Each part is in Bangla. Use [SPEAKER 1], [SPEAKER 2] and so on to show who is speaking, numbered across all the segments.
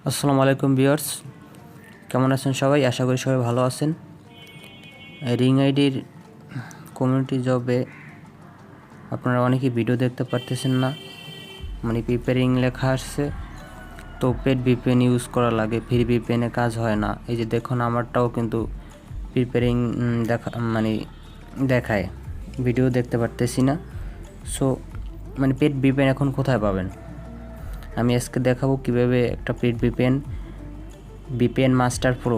[SPEAKER 1] আসসালামু আলাইকুম ভিউয়ার্স, কেমন আছেন সবাই? আশা করি সবাই ভালো আছেন। রিং আইডির কমিউনিটি জবে আপনারা অনেকেই ভিডিও দেখতে পারতেছেন না, মানে প্রিপেয়ারিং লেখা আসছে, তো পেড ভিপিএন ইউজ করা লাগে, ফ্রি ভিপিএনে কাজ হয় না। এই যে দেখুন, আমারটাও কিন্তু প্রিপেয়ারিং দেখায়, ভিডিও দেখতে পারতেছি না। সো মানে পেড ভিপিএন এখন কোথায় পাবেন? আমি আজকে দেখাবো কীভাবে একটা পেড ভিপিএন মাস্টার প্রো,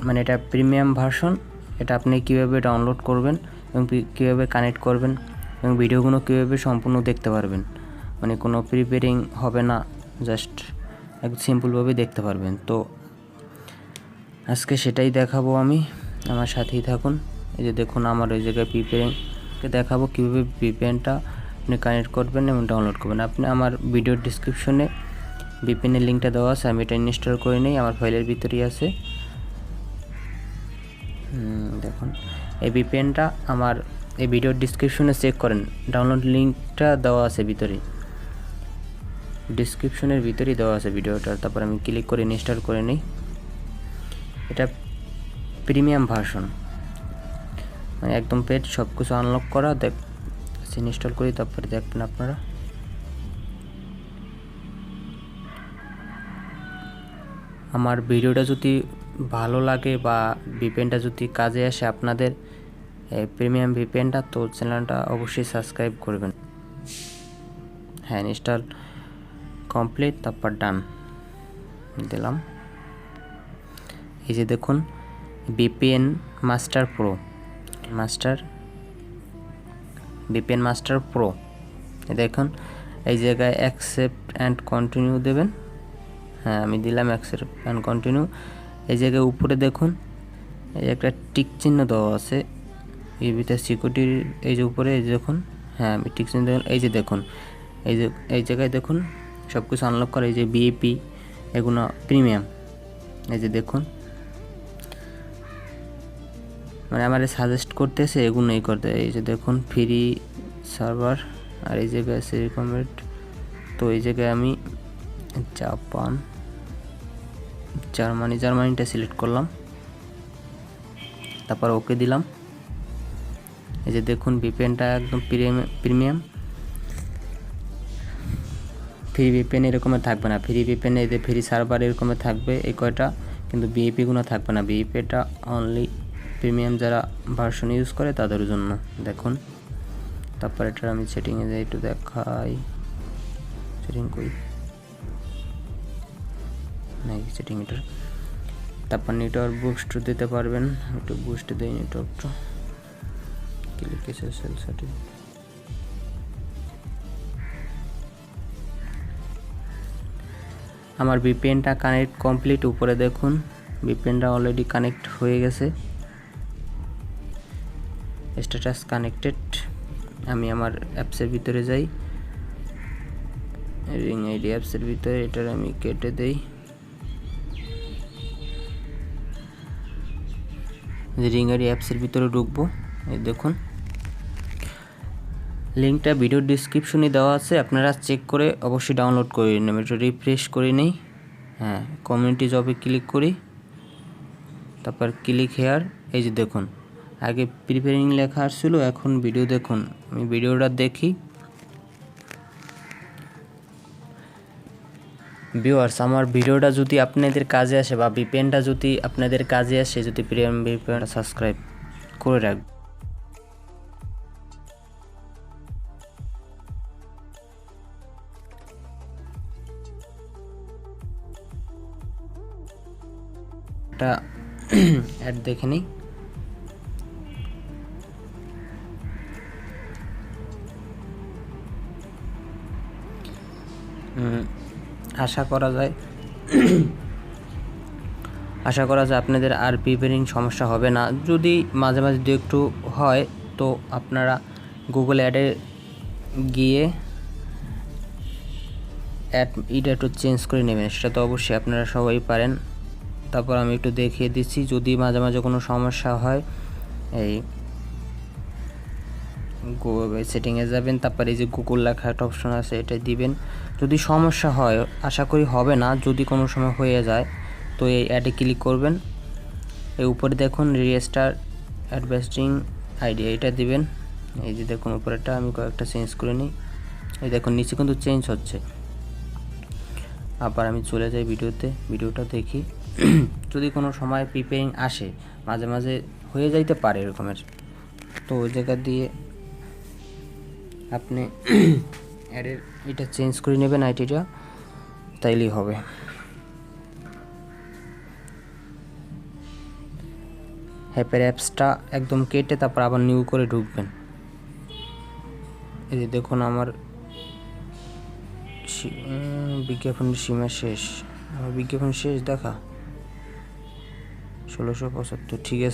[SPEAKER 1] মানে এটা প্রিমিয়াম ভার্সন, এটা আপনি কীভাবে ডাউনলোড করবেন এবং কীভাবে কানেক্ট করবেন এবং ভিডিওগুলো কীভাবে সম্পূর্ণ দেখতে পারবেন, মানে কোনো প্রিপেয়ারিং হবে না, জাস্ট একদম সিম্পলভাবে দেখতে পারবেন। তো আজকে সেটাই দেখাবো আমি, আমার সাথেই থাকুন। এই যে দেখুন, আমার ওই জায়গায় প্রিপেয়ারিংকে দেখাবো কীভাবে ভিপিএনটা আপনি কানেক্ট করবেন এবং ডাউনলোড করবেন। আপনি আমার ভিডিওর ডিসক্রিপশনে ভিপিএনের লিঙ্কটা দেওয়া আছে, আমি এটা ইনস্টল করে নিই, আমার ফাইলের ভিতরেই আছে। দেখুন, এই ভিপিএনটা আমার এই ভিডিওর ডিসক্রিপশনে চেক করেন, ডাউনলোড লিঙ্কটা দেওয়া আছে ভিতরে, ডিসক্রিপশনের ভিতরেই দেওয়া আছে ভিডিওটা। তারপর আমি ক্লিক করে ইনস্টল করে নিই। এটা প্রিমিয়াম ভার্সন, মানে একদম পেড, সব কিছু আনলক করা। ইনস্টল করি, তারপরে দেখবেন আপনারা। আমার ভিডিওটা যদি ভালো লাগে বা ভিপিএনটা যদি কাজে আসে আপনাদের, প্রিমিয়াম ভিপিএনটা, তো চ্যানেলটা অবশ্যই সাবস্ক্রাইব করবেন। হ্যাঁ, ইনস্টল কমপ্লিট, তারপর ডান দিলাম। এই যে দেখুন, VPN master pro, VPN master pro, দেখুন এই জায়গায় অ্যাকসেপ্ট অ্যান্ড কন্টিনিউ দেবেন। হ্যাঁ, আমি দিলাম অ্যাকসেপ্ট অ্যান্ড কন্টিনিউ। এই জায়গায় উপরে দেখুন, এই একটা টিক চিহ্ন দেওয়া আছে, এই ভিতরে সিকিউরিটির এই যে উপরে, এই যে দেখুন, হ্যাঁ আমি টিক চিহ্ন দেখুন। এই যে দেখুন, এই জায়গায় দেখুন সব কিছু আনলক করা, এই যে বিএপি, এগুলো প্রিমিয়াম। এই যে দেখুন, মানে আমার সাজেস্ট করতেছে এগুলোই করতে। এই যে দেখুন, ফ্রি সার্ভার, আর এই জায়গায় আছে রিকমেন্ড। তো এই জায়গায় আমি জার্মানিটা সিলেক্ট করলাম, তারপর ওকে দিলাম। এই যে দেখুন, ভিপিএনটা একদম প্রিমিয়াম। ফ্রি ভিপিএন এরকমের থাকবে না, ফ্রি ভিপিএন এই যে ফ্রি সার্ভার এরকমের থাকবে এই কয়টা, কিন্তু বিএপিগুলো থাকবে না। বিএপিটা অনলি প্রিমিয়াম যারা ভার্সন ইউজ করে তাদের জন্য। দেখুন, তারপর এটা আমি সেটিংয়ে যাই, একটু দেখাই, সেটিং করি নাই, সেটিং এটার। তারপর নেটওয়ার্ক বুস্ট দিতে পারবেন, একটু বুস্ট দেই নেটওয়ার্কটা, ক্লিক এসএসএল সেটিং। আমার ভিপিএনটা কানেক্ট কমপ্লিট, উপরে দেখুন ভিপিএনটা অলরেডি কানেক্ট হয়ে গেছে, স্ট্যাটাস কানেক্টেড। আমি আমার অ্যাপসের ভিতরে যাই, রিং আইডি অ্যাপসের ভিতরে, এটার আমি কেটে দেই। রিং আইডি অ্যাপসের ভিতরে ঢুকবো, এই দেখুন লিঙ্কটা ভিডিওর ডিসক্রিপশনে দেওয়া আছে, আপনারা চেক করে অবশ্যই ডাউনলোড করে নেবেন। এটা রিফ্রেশ করে নেই। হ্যাঁ, কমিউনিটি জবে ক্লিক করি, তারপর ক্লিক হেয়ার। এই যে দেখুন, আগে প্রিপেয়ারিং লেখা আসছিল, এখন ভিডিও দেখুন। আমি ভিডিওটা দেখি। ভিউয়ার্স, আমার ভিডিওটা যদি আপনাদের কাজে আসে বা ভিপিএনটা যদি আপনাদের কাজে আসে, যদি প্রিমিয়াম ভিপিএনটা সাবস্ক্রাইব করে রাখবেন। একটা অ্যাড দেখে নিই। আশা করা যায় আপনাদের আর প্রিপেয়ারিং সমস্যা হবে না। যদি মাঝে মাঝে দু একটু হয়, তো আপনারা গুগল অ্যাডে গিয়ে এটা একটু চেঞ্জ করে নেবেন, সেটা তো অবশ্যই আপনারা সবাই পারেন। তারপর আমি একটু দেখিয়ে দিচ্ছি, যদি মাঝে মাঝে কোনো সমস্যা হয়, এই সেটিংয়ে যাবেন, তারপরে এই যে গুগল লেখা একটা অপশন আছে, এটা দিবেন। যদি সমস্যা হয়, আশা করি হবে না, যদি কোনো সময় হয়ে যায় তো এই অ্যাডে ক্লিক করবেন। এই উপরে দেখুন রেজিস্টার অ্যাডভার্টাইজিং আইডি, এটা দিবেন। এই যে দেখুন উপরেটা আমি কয়েকটা চেঞ্জ করে নিই। এই দেখুন নিচে কিন্তু চেঞ্জ হচ্ছে। আবার আমি চলে যাই ভিডিওটা দেখি। যদি কোনো সময় প্রিপেয়ারিং আসে, মাঝে মাঝে হয়ে যাইতে পারে এরকমের, তো ওই জায়গা দিয়ে আপনি অ্যাডের এটা চেঞ্জ করে নেবেন আইডিটা, তাইলেই হবে। হ্যাপের অ্যাপসটা একদম কেটে তারপর আবার নিউ করে ঢুকবেন। এই যে দেখুন আমার বিজ্ঞাপনের সীমা শেষ, আমার বিজ্ঞাপন শেষ দেখা 1675, ঠিক আছে।